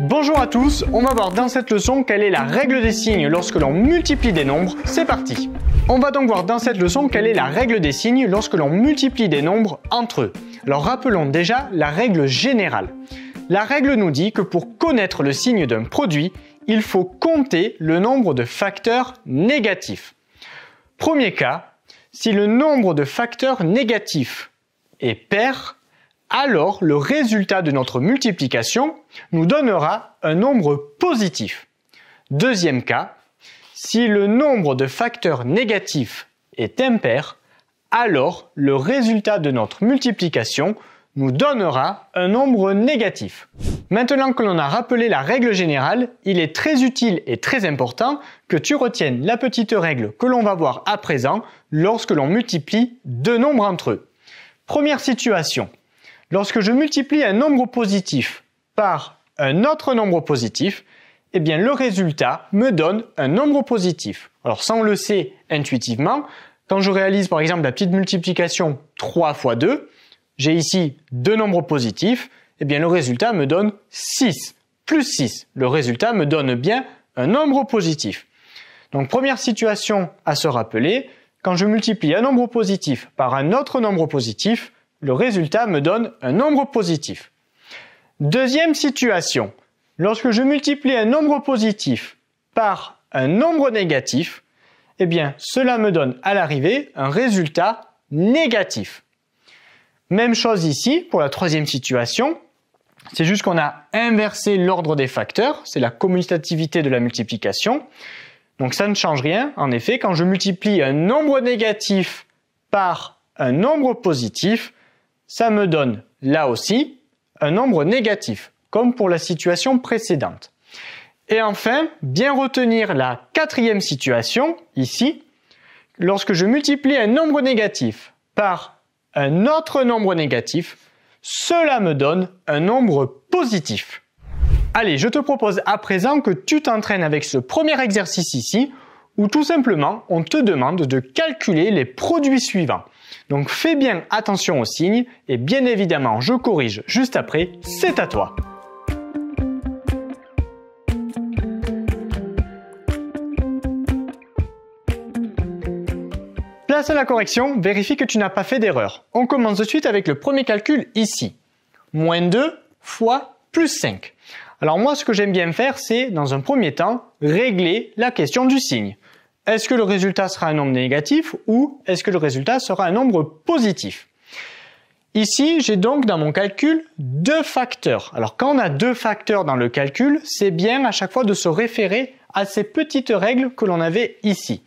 Bonjour à tous, on va voir dans cette leçon quelle est la règle des signes lorsque l'on multiplie des nombres. C'est parti! On va donc voir dans cette leçon quelle est la règle des signes lorsque l'on multiplie des nombres entre eux. Alors rappelons déjà la règle générale. La règle nous dit que pour connaître le signe d'un produit, il faut compter le nombre de facteurs négatifs. Premier cas, si le nombre de facteurs négatifs est pair, alors le résultat de notre multiplication nous donnera un nombre positif. Deuxième cas, si le nombre de facteurs négatifs est impair, alors le résultat de notre multiplication nous donnera un nombre négatif. Maintenant que l'on a rappelé la règle générale, il est très utile et très important que tu retiennes la petite règle que l'on va voir à présent lorsque l'on multiplie deux nombres entre eux. Première situation. Lorsque je multiplie un nombre positif par un autre nombre positif, eh bien le résultat me donne un nombre positif. Alors ça on le sait intuitivement, quand je réalise par exemple la petite multiplication 3 fois 2, j'ai ici deux nombres positifs, eh bien le résultat me donne 6 plus 6. Le résultat me donne bien un nombre positif. Donc première situation à se rappeler, quand je multiplie un nombre positif par un autre nombre positif, le résultat me donne un nombre positif. Deuxième situation, lorsque je multiplie un nombre positif par un nombre négatif, eh bien cela me donne à l'arrivée un résultat négatif. Même chose ici pour la troisième situation, c'est juste qu'on a inversé l'ordre des facteurs, c'est la commutativité de la multiplication. Donc ça ne change rien, en effet, quand je multiplie un nombre négatif par un nombre positif, ça me donne là aussi un nombre négatif, comme pour la situation précédente. Et enfin, bien retenir la quatrième situation, ici, lorsque je multiplie un nombre négatif par un autre nombre négatif, cela me donne un nombre positif. Allez, je te propose à présent que tu t'entraînes avec ce premier exercice ici, où tout simplement on te demande de calculer les produits suivants. Donc fais bien attention aux signes et bien évidemment je corrige juste après, c'est à toi. Place à la correction, vérifie que tu n'as pas fait d'erreur. On commence de suite avec le premier calcul ici. Moins 2 fois plus 5. Alors moi ce que j'aime bien faire c'est, dans un premier temps, régler la question du signe. Est-ce que le résultat sera un nombre négatif ou est-ce que le résultat sera un nombre positif? Ici, j'ai donc dans mon calcul deux facteurs. Alors quand on a deux facteurs dans le calcul, c'est bien à chaque fois de se référer à ces petites règles que l'on avait ici.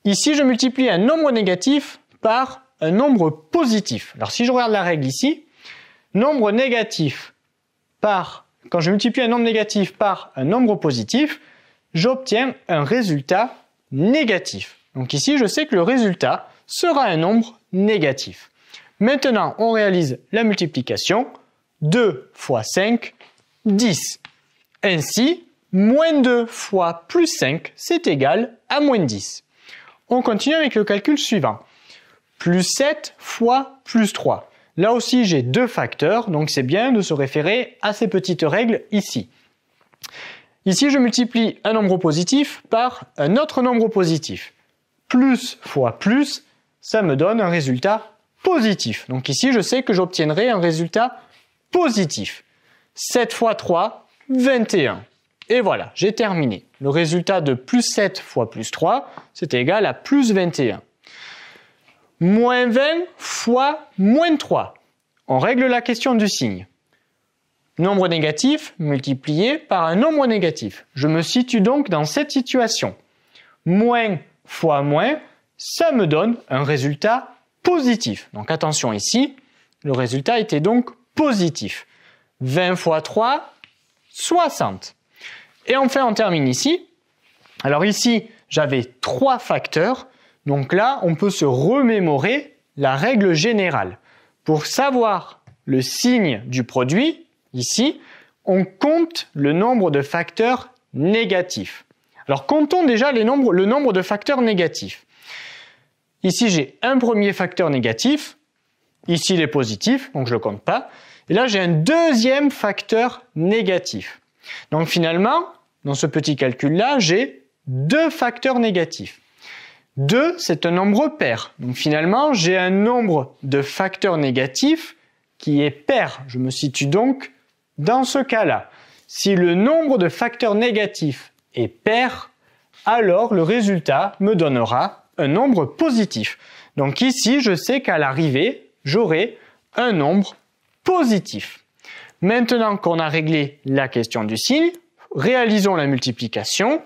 Ici, je multiplie un nombre négatif par un nombre positif. Alors si je regarde la règle ici, nombre négatif quand je multiplie un nombre négatif par un nombre positif, j'obtiens un résultat négatif. Donc ici, je sais que le résultat sera un nombre négatif. Maintenant, on réalise la multiplication. 2 fois 5, 10. Ainsi, moins 2 fois plus 5, c'est égal à moins 10. On continue avec le calcul suivant. Plus 7 fois plus 3. Là aussi, j'ai deux facteurs, donc c'est bien de se référer à ces petites règles ici. Ici, je multiplie un nombre positif par un autre nombre positif. Plus fois plus, ça me donne un résultat positif. Donc ici, je sais que j'obtiendrai un résultat positif. 7 fois 3, 21. Et voilà, j'ai terminé. Le résultat de plus 7 fois plus 3, c'est égal à plus 21. Moins 20 fois moins 3. On règle la question du signe. Nombre négatif multiplié par un nombre négatif. Je me situe donc dans cette situation. Moins fois moins, ça me donne un résultat positif. Donc attention ici, le résultat était donc positif. 20 fois 3, 60. Et enfin, on termine ici. Alors ici, j'avais trois facteurs. Donc là, on peut se remémorer la règle générale. Pour savoir le signe du produit, ici, on compte le nombre de facteurs négatifs. Alors comptons déjà le nombre de facteurs négatifs. Ici, j'ai un premier facteur négatif. Ici, il est positif, donc je ne le compte pas. Et là, j'ai un deuxième facteur négatif. Donc finalement, dans ce petit calcul-là, j'ai 2 facteurs négatifs. 2, c'est un nombre pair. Donc finalement, j'ai un nombre de facteurs négatifs qui est pair. Je me situe donc dans ce cas-là. Si le nombre de facteurs négatifs est pair, alors le résultat me donnera un nombre positif. Donc ici, je sais qu'à l'arrivée, j'aurai un nombre positif. Maintenant qu'on a réglé la question du signe, réalisons la multiplication.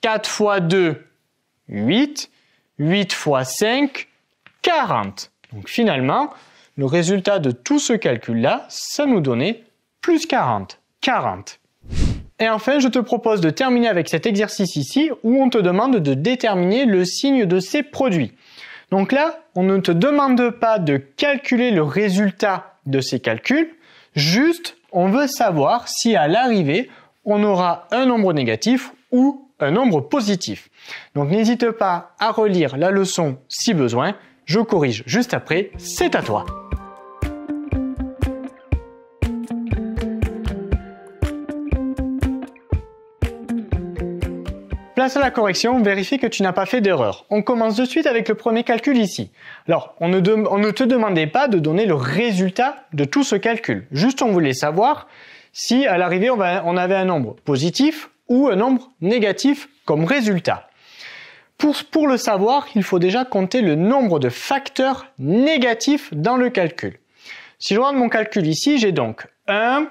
4 fois 2, 8. 8 fois 5, 40. Donc finalement, le résultat de tout ce calcul-là, ça nous donnait plus 40. 40. Et enfin, je te propose de terminer avec cet exercice ici où on te demande de déterminer le signe de ces produits. Donc là, on ne te demande pas de calculer le résultat de ces calculs, juste on veut savoir si à l'arrivée, on aura un nombre négatif ou un nombre positif. Donc n'hésite pas à relire la leçon si besoin, je corrige juste après, c'est à toi. Place à la correction, vérifie que tu n'as pas fait d'erreur. On commence de suite avec le premier calcul ici. Alors, on ne te demandait pas de donner le résultat de tout ce calcul. Juste on voulait savoir si à l'arrivée on avait un nombre positif ou un nombre négatif comme résultat. Pour le savoir, il faut déjà compter le nombre de facteurs négatifs dans le calcul. Si je regarde mon calcul ici, j'ai donc 1,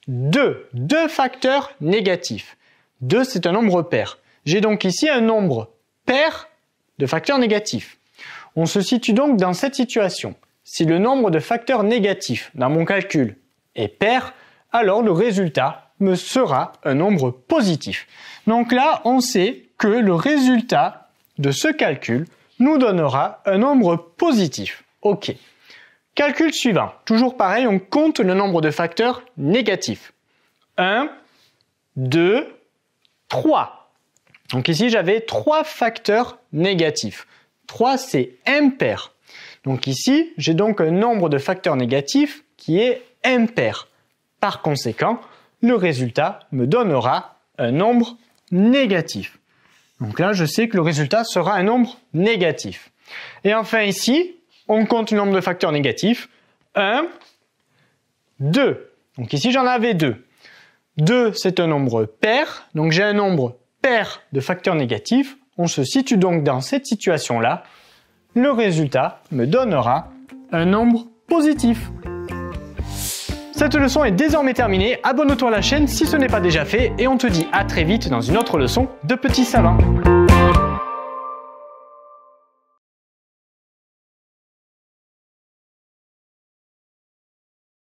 2. 2 facteurs négatifs. 2, c'est un nombre pair. J'ai donc ici un nombre pair de facteurs négatifs. On se situe donc dans cette situation. Si le nombre de facteurs négatifs dans mon calcul est pair, alors le résultat me sera un nombre positif. Donc là, on sait que le résultat de ce calcul nous donnera un nombre positif. Ok. Calcul suivant. Toujours pareil, on compte le nombre de facteurs négatifs. 1, 2, 3. Donc ici, j'avais 3 facteurs négatifs. 3, c'est impair. Donc ici, j'ai donc un nombre de facteurs négatifs qui est impair. Par conséquent, le résultat me donnera un nombre négatif. Donc là, je sais que le résultat sera un nombre négatif. Et enfin ici, on compte le nombre de facteurs négatifs. 1, 2. Donc ici, j'en avais 2. 2, c'est un nombre pair. Donc j'ai un nombre pair de facteurs négatifs. On se situe donc dans cette situation-là. Le résultat me donnera un nombre positif. Cette leçon est désormais terminée, abonne-toi à la chaîne si ce n'est pas déjà fait et on te dit à très vite dans une autre leçon de Petit Savant.